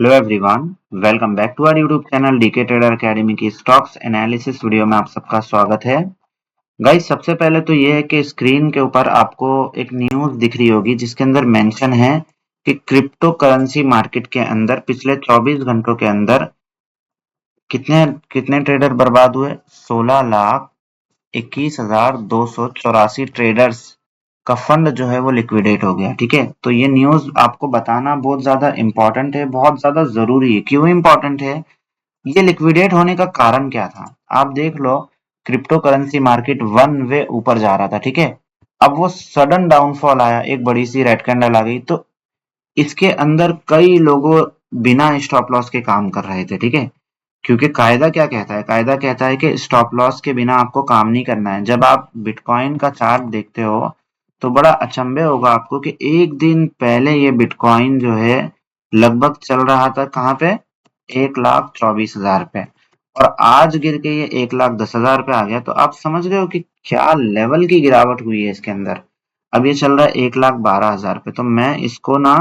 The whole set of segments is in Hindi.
Hello everyone, welcome back to our YouTube channel DK trader academy की स्टॉक्स एनालिसिस वीडियो में आप सबका स्वागत है। गाइस, सबसे पहले तो ये है कि स्क्रीन के ऊपर आपको एक न्यूज दिख रही होगी जिसके अंदर मेंशन है कि क्रिप्टो करेंसी मार्केट के अंदर पिछले 24 घंटों के अंदर कितने कितने ट्रेडर बर्बाद हुए। 16,21,284 ट्रेडर्स का फंड जो है वो लिक्विडेट हो गया। ठीक है, तो ये न्यूज आपको बताना बहुत ज्यादा इंपॉर्टेंट है, बहुत ज्यादा जरूरी है। क्यों इंपॉर्टेंट है? ये लिक्विडेट होने का कारण क्या था? आप देख लो, crypto currency market one way ऊपर जा रहा था। ठीक है, अब वो सडन डाउनफॉल आया, एक बड़ी सी रेड कैंडल आ गई, तो इसके अंदर कई लोगों बिना स्टॉप लॉस के काम कर रहे थे। ठीक है, क्योंकि कायदा क्या कहता है? कायदा कहता है कि स्टॉप लॉस के बिना आपको काम नहीं करना है। जब आप बिटकॉइन का चार्ट देखते हो तो बड़ा अचंभे होगा आपको कि एक दिन पहले ये बिटकॉइन जो है लगभग चल रहा था कहाँ पे? 1,24,000 पे, और आज गिर के ये 1,10,000 पे आ गया। तो आप समझ रहे हो कि क्या लेवल की गिरावट हुई है इसके अंदर। अब ये चल रहा है 1,12,000 पे, तो मैं इसको ना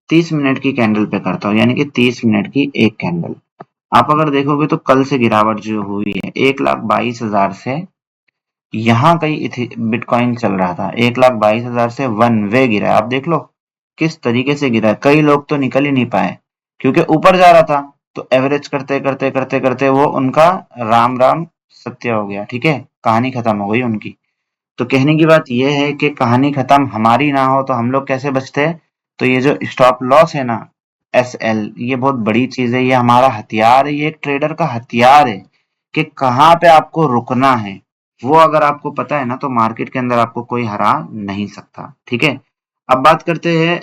30 मिनट की कैंडल पे करता हूँ, यानी कि 30 मिनट की एक कैंडल। आप अगर देखोगे तो कल से गिरावट जो हुई है 1,22,000 से, यहाँ कहीं बिटकॉइन चल रहा था 1,22,000 से वन वे गिरा है। आप देख लो किस तरीके से गिरा है। कई लोग तो निकल ही नहीं पाए क्योंकि ऊपर जा रहा था, तो एवरेज करते करते करते करते वो उनका राम राम सत्य हो गया। ठीक है, कहानी खत्म हो गई उनकी। तो कहने की बात यह है कि कहानी खत्म हमारी ना हो तो हम लोग कैसे बचते हैं? तो ये जो स्टॉप लॉस है ना, SL, ये बहुत बड़ी चीज है। ये हमारा हथियार है, ये एक ट्रेडर का हथियार है कि कहाँ पे आपको रुकना है। वो अगर आपको पता है ना तो मार्केट के अंदर आपको कोई हरा नहीं सकता। ठीक है, अब बात करते हैं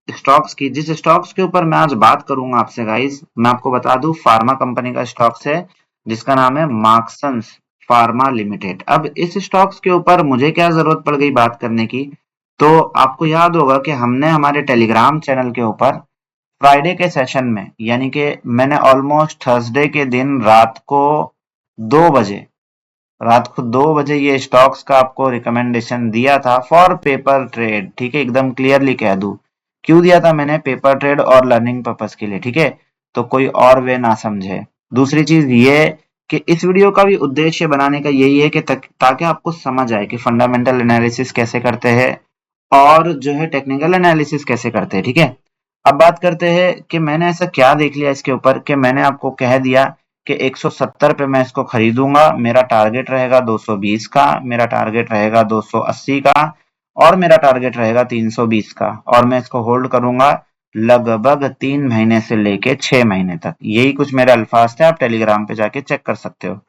स्टॉक्स की। जिस स्टॉक्स के ऊपर मैं आज बात करूंगा आपसे गाइस, मैं आपको बता दूं फार्मा कंपनी का स्टॉक्स है जिसका नाम है मार्क्संस फार्मा लिमिटेड। अब इस स्टॉक्स के ऊपर मुझे क्या जरूरत पड़ गई बात करने की? तो आपको याद होगा कि हमने हमारे टेलीग्राम चैनल के ऊपर फ्राइडे के सेशन में, यानी कि मैंने ऑलमोस्ट थर्सडे के दिन रात को 2 बजे ये स्टॉक्स का आपको रिकमेंडेशन दिया था फॉर पेपर ट्रेड। ठीक है, एकदम क्लियरली कह दूं क्यों दिया था मैंने? पेपर ट्रेड और लर्निंग पर्पस के लिए। ठीक है, तो कोई और वे ना समझे। दूसरी चीज ये कि इस वीडियो का भी उद्देश्य बनाने का यही है कि ताकि आपको समझ आए कि फंडामेंटल एनालिसिस कैसे करते हैं और जो है टेक्निकल एनालिसिस कैसे करते हैं। ठीक है, अब बात करते हैं कि मैंने ऐसा क्या देख लिया इसके ऊपर कि मैंने आपको कह दिया कि 170 पे मैं इसको खरीदूंगा, मेरा टारगेट रहेगा 220 का, मेरा टारगेट रहेगा 280 का, और मेरा टारगेट रहेगा 320 का, और मैं इसको होल्ड करूंगा लगभग 3 महीने से लेके 6 महीने तक। यही कुछ मेरे अल्फाज थे, आप टेलीग्राम पे जाके चेक कर सकते हो।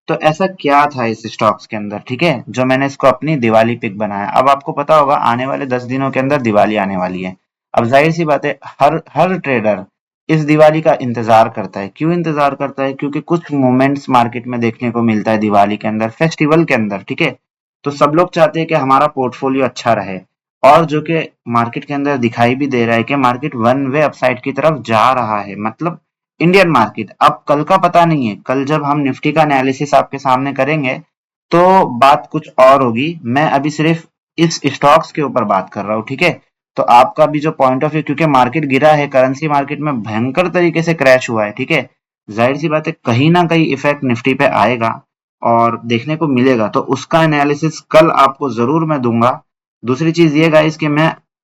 तो ऐसा क्या था इस स्टॉक्स के अंदर, ठीक है, जो मैंने इसको अपनी दिवाली पिक बनाया। अब आपको पता होगा आने वाले 10 दिनों के अंदर दिवाली आने वाली है। अब जाहिर सी बात है, हर हर ट्रेडर इस दिवाली का इंतजार करता है। क्यों इंतजार करता है? क्योंकि कुछ मोमेंट्स मार्केट में देखने को मिलता है दिवाली के अंदर, फेस्टिवल के अंदर। ठीक है, तो सब लोग चाहते हैं कि हमारा पोर्टफोलियो अच्छा रहे, और जो कि मार्केट के अंदर दिखाई भी दे रहा है कि मार्केट वन वे अपसाइड की तरफ जा रहा है, मतलब इंडियन मार्केट। अब कल का पता नहीं है, कल जब हम निफ्टी का एनालिसिस आपके सामने करेंगे तो बात कुछ और होगी। मैं अभी सिर्फ इस स्टॉक्स के ऊपर बात कर रहा हूँ। ठीक है, तो आपका भी जो पॉइंट ऑफ व्यू, क्योंकि मार्केट गिरा है, करेंसी मार्केट में भयंकर तरीके से क्रैश हुआ है। ठीक है, जाहिर सी बात है कहीं ना कहीं इफेक्ट निफ्टी पे आएगा और देखने को मिलेगा, तो उसका एनालिसिस कल आपको जरूर मैं दूंगा। दूसरी चीज ये गाइस कि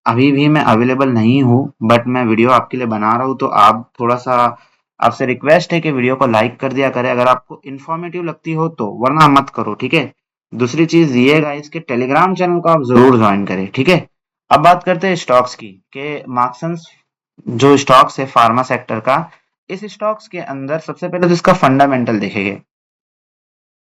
अभी भी मैं अवेलेबल नहीं हूँ, बट मैं वीडियो आपके लिए बना रहा हूँ, तो आप थोड़ा सा, आपसे रिक्वेस्ट है कि वीडियो को लाइक कर दिया करें अगर आपको इन्फॉर्मेटिव लगती हो तो, वरना मत करो। ठीक है, दूसरी चीज ये गाइस कि टेलीग्राम चैनल को आप जरूर ज्वाइन करें। ठीक है, अब बात करते हैं स्टॉक्स की कि मार्क्सन्स जो स्टॉक्स है फार्मा सेक्टर का, इस स्टॉक्स के अंदर सबसे पहले तो इसका फंडामेंटल देखेंगे।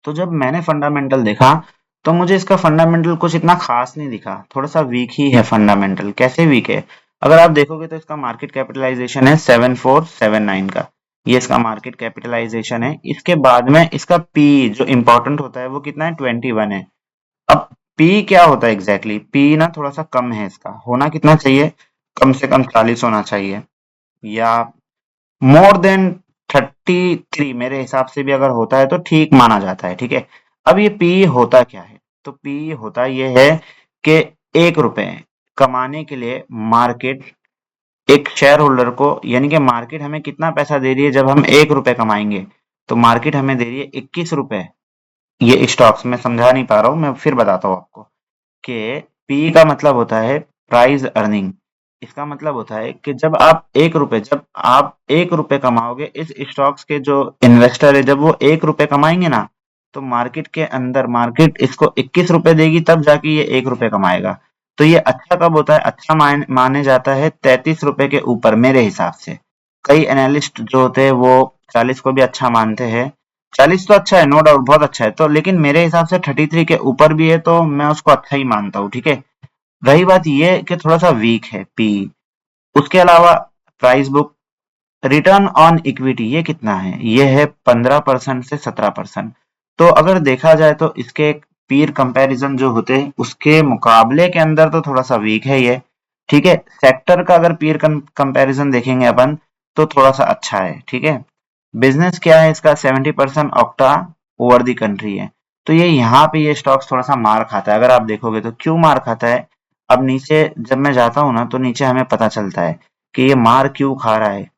तो जब मैंने फंडामेंटल देखा तो मुझे इसका फंडामेंटल कुछ इतना खास नहीं दिखा, थोड़ा सा वीक ही है फंडामेंटल। कैसे वीक है? अगर आप देखोगे तो इसका मार्केट कैपिटलाइजेशन है 7479 का, ये इसका मार्केट कैपिटलाइजेशन है। इसके बाद में इसका पी जो इंपॉर्टेंट होता है वो कितना है? 21 है। अब पी क्या होता है एग्जैक्टली? पी ना थोड़ा सा कम है, इसका होना कितना चाहिए? कम से कम 40 होना चाहिए, या मोर देन 33 मेरे हिसाब से भी अगर होता है तो ठीक माना जाता है। ठीक है, अब ये पी होता क्या है? तो पी होता ये है कि 1 रुपए कमाने के लिए मार्केट एक शेयर होल्डर को, यानी कि मार्केट हमें कितना पैसा दे रही है जब हम 1 रुपए कमाएंगे, तो मार्केट हमें दे रही है 21 रुपए। ये स्टॉक्स में समझा नहीं पा रहा हूँ, मैं फिर बताता हूँ आपको कि पी का मतलब होता है प्राइस अर्निंग। इसका मतलब होता है कि जब आप 1 रुपए कमाओगे, इस स्टॉक्स के जो इन्वेस्टर है जब वो 1 रुपए कमाएंगे ना, तो मार्केट के अंदर मार्केट इसको 21 रुपए देगी, तब जाके ये 1 रुपए कमाएगा। तो ये अच्छा कब होता है? अच्छा माने जाता है 33 रुपए के ऊपर, मेरे हिसाब से। कई एनालिस्ट जो होते हैं वो 40 को भी अच्छा मानते हैं। 40 तो अच्छा है, नो डाउट, बहुत अच्छा है, तो लेकिन मेरे हिसाब से 33 के ऊपर भी है तो मैं उसको अच्छा ही मानता हूँ, ठीक है। रही बात ये कि थोड़ा सा वीक है पी। उसके अलावा price book, return on equity ये कितना है? ये है 15% से 17%। तो अगर देखा जाए तो इसके पीर कंपैरिजन जो होते हैं उसके मुकाबले के अंदर तो थोड़ा सा वीक है ये, ठीक है। सेक्टर का अगर पीर कंपैरिजन देखेंगे अपन, तो थोड़ा सा अच्छा है, ठीक है। बिजनेस क्या है इसका? 70% ऑक्टा ओवर द कंट्री है। तो ये यहाँ पे ये स्टॉक्स थोड़ा सा मार खाता है, अगर आप देखोगे तो। क्यों मार खाता है? अब नीचे जब मैं जाता हूँ ना, तो नीचे हमें पता चलता है कि ये मार क्यों खा रहा है।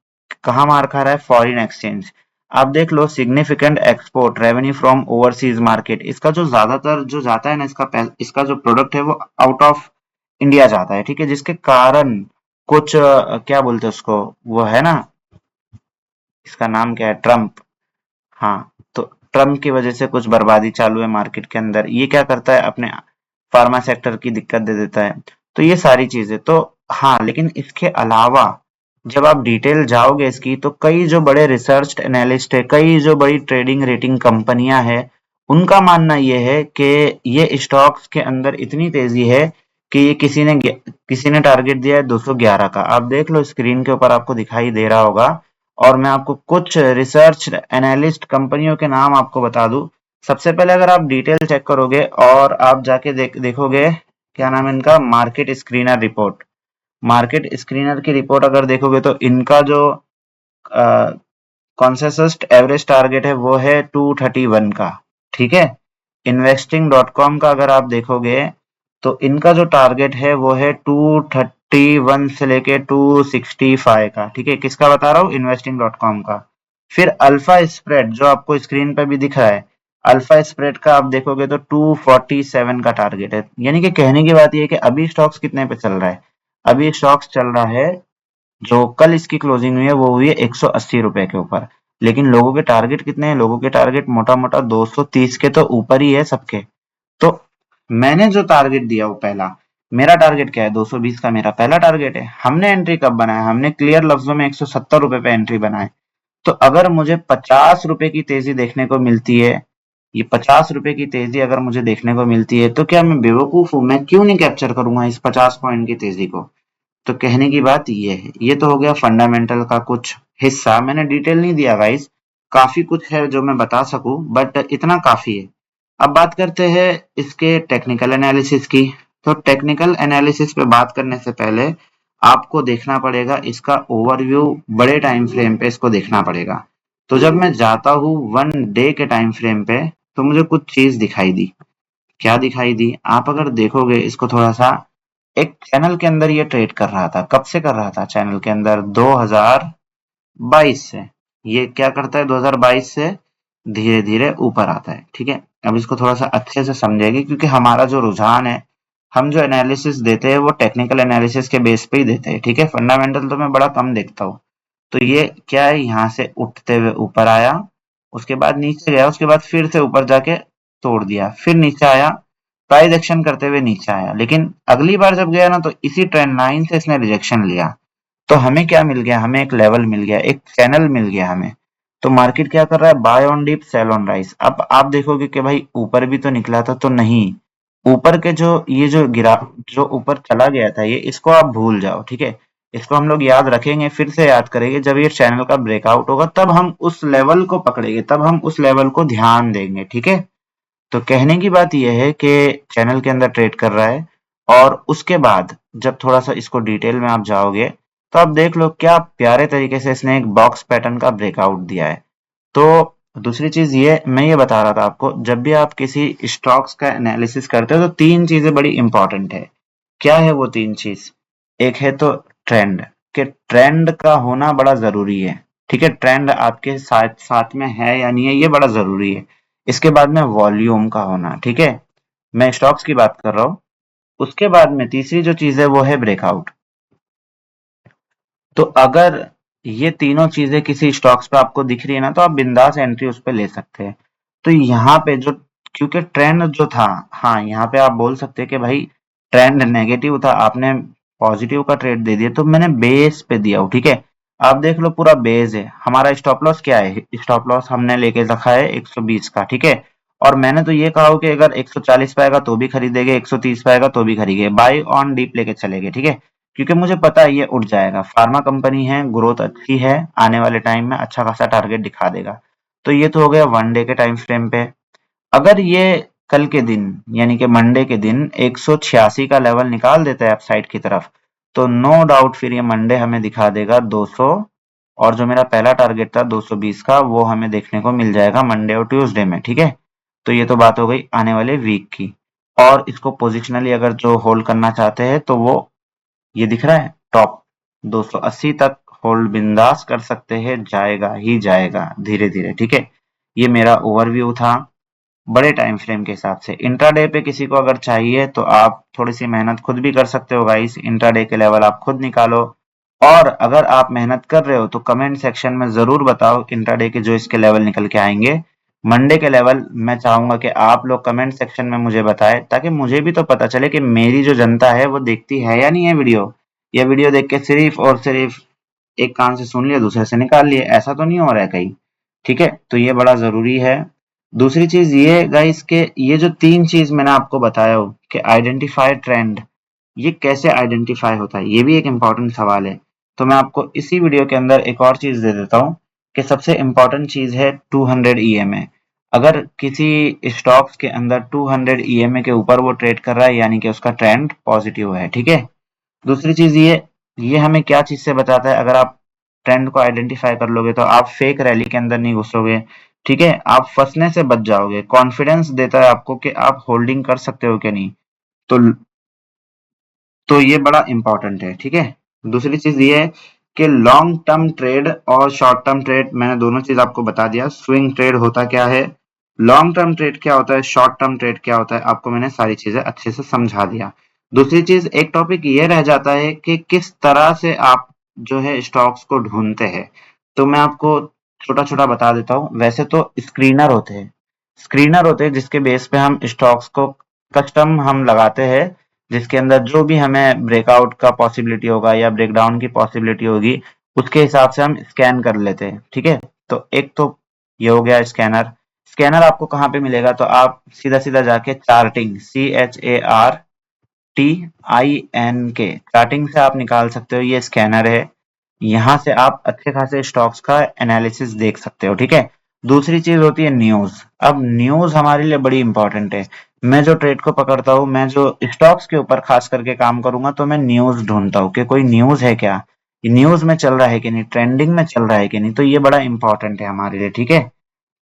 कहाँ मार खा रहा है? Foreign exchange. आप देख लो, significant export revenue from overseas market, इसका जो ज्यादातर जो जाता है ना, इसका जो प्रोडक्ट है वो आउट ऑफ इंडिया जाता है, ठीक है। जिसके कारण कुछ क्या बोलते हैं उसको, वो है ना, इसका नाम क्या है, ट्रम्प। हाँ, तो ट्रम्प की वजह से कुछ बर्बादी चालू है मार्केट के अंदर। ये क्या करता है? अपने फार्मा सेक्टर की दिक्कत दे देता है। तो ये सारी चीजें तो, हाँ, लेकिन इसके अलावा जब आप डिटेल जाओगे इसकी, तो कई जो बड़े रिसर्च एनालिस्ट है, कई जो बड़ी ट्रेडिंग रेटिंग कंपनियां हैं, उनका मानना ये है कि ये स्टॉक्स के अंदर इतनी तेजी है कि ये किसी ने टारगेट दिया है 211 का। आप देख लो स्क्रीन के ऊपर, आपको दिखाई दे रहा होगा। और मैं आपको कुछ रिसर्च एनालिस्ट कंपनियों के नाम आपको बता दूं। सबसे पहले अगर आप डिटेल चेक करोगे और आप जाके देखोगे, क्या नाम है इनका, market screener report. Market screener की रिपोर्ट अगर देखोगे तो इनका जो कॉन्सेसस एवरेज टारगेट है वो है 231 का, ठीक है। इन्वेस्टिंग डॉट कॉम का अगर आप देखोगे तो इनका जो टारगेट है वो है 231 से लेके 265 का, ठीक है। किसका बता रहा हूँ? इन्वेस्टिंग डॉट कॉम का। फिर अल्फा स्प्रेड जो आपको स्क्रीन पे भी दिख रहा है, अल्फा स्प्रेड का आप देखोगे तो 247 का टारगेट है। यानी कि कहने की बात यह है कि अभी स्टॉक्स कितने पे चल रहा है? अभी स्टॉक्स चल रहा है, जो कल इसकी क्लोजिंग हुई है वो हुई है 180 रुपए के ऊपर। लेकिन लोगों के टारगेट कितने हैं? लोगों के टारगेट मोटा मोटा 230 के तो ऊपर ही है सबके। तो मैंने जो टारगेट दिया वो पहला, मेरा टारगेट क्या है? 220 का मेरा पहला टारगेट है। हमने एंट्री कब बनाया? हमने क्लियर लफ्जों में 170 रुपए पे एंट्री बनाए। तो अगर मुझे 50 रुपए की तेजी देखने को मिलती है, ये 50 रुपए की तेजी अगर मुझे देखने को मिलती है, तो क्या मैं बेवकूफ हूं? मैं क्यों नहीं कैप्चर करूंगा इस 50 पॉइंट की तेजी को? तो कहने की बात ये है। ये तो हो गया फंडामेंटल का कुछ हिस्सा, मैंने डिटेल नहीं दिया गाइस। काफी कुछ है जो मैं बता सकूं, बट इतना काफी है। अब बात करते हैं इसके टेक्निकल एनालिसिस की। तो टेक्निकल एनालिसिस पे बात करने से पहले आपको देखना पड़ेगा इसका ओवरव्यू, बड़े टाइम फ्रेम पे इसको देखना पड़ेगा। तो जब मैं जाता हूँ 1 डे के टाइम फ्रेम पे, तो मुझे कुछ चीज दिखाई दी। क्या दिखाई दी? आप अगर देखोगे इसको थोड़ा सा, एक चैनल के अंदर ये ट्रेड कर रहा था। कब से कर रहा था? चैनल के अंदर 2022 से। ये क्या करता है? 2022 से धीरे धीरे ऊपर आता है, ठीक है। अब इसको थोड़ा सा अच्छे से समझेंगे, क्योंकि हमारा जो रुझान है, हम जो एनालिसिस देते हैं वो टेक्निकल एनालिसिस के बेस पे ही देते हैं, ठीक है। फंडामेंटल तो मैं बड़ा कम देखता हूँ। तो ये क्या है? यहाँ से उठते हुए ऊपर आया, उसके बाद नीचे गया, उसके बाद फिर से ऊपर जाके तोड़ दिया, फिर नीचे आया, प्राइस एक्शन करते हुए नीचे आया। लेकिन अगली बार जब गया ना, तो इसी ट्रेंड लाइन से इसने रिजेक्शन लिया। तो हमें क्या मिल गया? हमें एक लेवल मिल गया, एक चैनल मिल गया हमें। तो मार्केट क्या कर रहा है? Buy on dip, sell on rise. अब आप देखोगे कि भाई ऊपर भी तो निकला था, तो नहीं। ऊपर के जो ये जो गिरा, जो ऊपर चला गया था, ये इसको आप भूल जाओ, ठीक है। इसको हम लोग याद रखेंगे, फिर से याद करेंगे। जब ये चैनल का ब्रेकआउट होगा, तब हम उस लेवल को पकड़ेंगे, तब हम उस लेवल को ध्यान देंगे, ठीक है। तो कहने की बात यह है कि चैनल के अंदर ट्रेड कर रहा है। और उसके बाद जब थोड़ा सा इसको डिटेल में आप जाओगे, तो आप देख लो क्या प्यारे तरीके से इसने एक बॉक्स पैटर्न का ब्रेकआउट दिया है। तो दूसरी चीज ये मैं ये बता रहा था आपको, जब भी आप किसी स्टॉक्स का एनालिसिस करते हो तो तीन चीजें बड़ी इंपॉर्टेंट है। क्या है वो तीन चीज? एक है तो ट्रेंड, कि ट्रेंड का होना बड़ा जरूरी है। ठीक है, ट्रेंड आपके साथ साथ में है या नहीं है, ये बड़ा जरूरी है। इसके बाद में वॉल्यूम का होना। ठीक है, मैं स्टॉक्स की बात कर रहा हूं। उसके बाद में तीसरी जो चीज है वो है ब्रेकआउट। तो अगर ये तीनों चीजें किसी स्टॉक्स पे आपको दिख रही है ना, तो आप बिंदास एंट्री उस पे ले सकते हैं। तो यहाँ पे जो, क्योंकि ट्रेंड जो था, हाँ यहाँ पे आप बोल सकते हैं कि भाई ट्रेंड नेगेटिव था, आपने पॉजिटिव का ट्रेड दे दिया, तो मैंने बेस पे दिया हूँ। ठीक है, आप देख लो पूरा बेस है हमारा। स्टॉप लॉस क्या है? स्टॉप लॉस हमने लेके रखा है 120 का। ठीक है, और मैंने तो ये कहा हो कि अगर 140 पाएगा तो भी खरीदेंगे, 130 पाएगा तो भी खरीदेंगे, बाय ऑन डीप लेके चलेंगे। ठीक है, क्योंकि मुझे पता है ये उठ जाएगा, फार्मा कंपनी है, ग्रोथ अच्छी है, आने वाले टाइम में अच्छा खासा टारगेट दिखा देगा। तो ये तो हो गया वन डे के टाइम फ्रेम पे। अगर ये कल के दिन यानी कि मंडे के दिन 186 का लेवल निकाल देता है अपसाइड की तरफ, तो नो डाउट फिर ये मंडे हमें दिखा देगा 200, और जो मेरा पहला टारगेट था 220 का, वो हमें देखने को मिल जाएगा मंडे और ट्यूसडे में। ठीक है, तो ये तो बात हो गई आने वाले वीक की। और इसको पोजिशनली अगर जो होल्ड करना चाहते हैं तो वो ये दिख रहा है टॉप 280 तक होल्ड बिंदास कर सकते हैं, जाएगा ही जाएगा धीरे धीरे। ठीक है, ये मेरा ओवरव्यू था बड़े टाइम फ्रेम के हिसाब से। इंट्राडे पे किसी को अगर चाहिए तो आप थोड़ी सी मेहनत खुद भी कर सकते हो गाइस, इंट्राडे के लेवल आप खुद निकालो। और अगर आप मेहनत कर रहे हो तो कमेंट सेक्शन में जरूर बताओ इंट्राडे के जो इसके लेवल निकल के आएंगे। मंडे के लेवल मैं चाहूंगा कि आप लोग कमेंट सेक्शन में मुझे बताएं, ताकि मुझे भी तो पता चले कि मेरी जो जनता है वो देखती है या नहीं है वीडियो। ये वीडियो देख के सिर्फ और सिर्फ एक कान से सुन लिया दूसरे से निकाल लिए, ऐसा तो नहीं हो रहा है कहीं। ठीक है, तो ये बड़ा जरूरी है। दूसरी चीज ये गाइस के ये जो तीन चीज मैंने आपको बताया हो कि आइडेंटिफाई ट्रेंड, ये कैसे आइडेंटिफाई होता है, ये भी एक इम्पॉर्टेंट सवाल है। तो मैं आपको इसी वीडियो के अंदर एक और चीज दे देता हूँ कि सबसे इम्पॉर्टेंट चीज है 200 ईएमए। अगर किसी स्टॉक्स के अंदर 200 ईएमए के ऊपर वो ट्रेड कर रहा है, यानी कि उसका ट्रेंड पॉजिटिव है। ठीक है, दूसरी चीज ये हमें क्या चीज से बताता है? अगर आप ट्रेंड को आइडेंटिफाई कर लोगे तो आप फेक रैली के अंदर नहीं घुसोगे। ठीक है, आप फंसने से बच जाओगे। कॉन्फिडेंस देता है आपको कि आप होल्डिंग कर सकते हो कि नहीं। तो ये बड़ा इंपॉर्टेंट है। ठीक है, दूसरी चीज ये है कि लॉन्ग टर्म ट्रेड और शॉर्ट टर्म ट्रेड, मैंने दोनों चीज आपको बता दिया। स्विंग ट्रेड होता क्या है, लॉन्ग टर्म ट्रेड क्या होता है, शॉर्ट टर्म ट्रेड क्या होता है, आपको मैंने सारी चीजें अच्छे से समझा दिया। दूसरी चीज, एक टॉपिक ये रह जाता है कि किस तरह से आप जो है स्टॉक्स को ढूंढते हैं। तो मैं आपको छोटा छोटा बता देता हूँ। वैसे तो स्क्रीनर होते हैं जिसके बेस पे हम स्टॉक्स को कस्टम हम लगाते हैं, जिसके अंदर जो भी हमें ब्रेकआउट का पॉसिबिलिटी होगा या ब्रेकडाउन की पॉसिबिलिटी होगी, उसके हिसाब से हम स्कैन कर लेते हैं। ठीक है, तो एक तो ये हो गया स्कैनर। स्कैनर आपको कहाँ पे मिलेगा? तो आप सीधा सीधा जाके चार्टिंग, CHARTING चार्टिंग से आप निकाल सकते हो, ये स्कैनर है। यहाँ से आप अच्छे खासे स्टॉक्स का एनालिसिस देख सकते हो। ठीक है, दूसरी चीज होती है न्यूज। अब न्यूज हमारे लिए बड़ी इंपॉर्टेंट है। मैं जो ट्रेड को पकड़ता हूँ, मैं जो स्टॉक्स के ऊपर खास करके काम करूंगा, तो मैं न्यूज ढूंढता हूँ कि कोई न्यूज है क्या, ये न्यूज में चल रहा है कि नहीं, ट्रेंडिंग में चल रहा है कि नहीं। तो ये बड़ा इंपॉर्टेंट है हमारे लिए। ठीक है,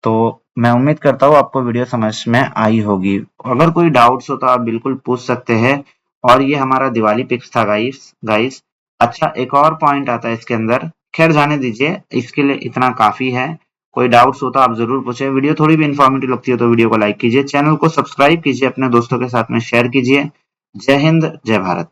तो मैं उम्मीद करता हूँ आपको वीडियो समझ में आई होगी। अगर कोई डाउट्स हो तो आप बिल्कुल पूछ सकते हैं। और ये हमारा दिवाली पिक्स था गाइस गाइस। अच्छा, एक और पॉइंट आता है इसके अंदर, खैर जाने दीजिए, इसके लिए इतना काफी है। कोई डाउट्स हो तो आप जरूर पूछें। वीडियो थोड़ी भी इंफॉर्मेटिव लगती है तो वीडियो को लाइक कीजिए, चैनल को सब्सक्राइब कीजिए, अपने दोस्तों के साथ में शेयर कीजिए। जय हिंद, जय भारत।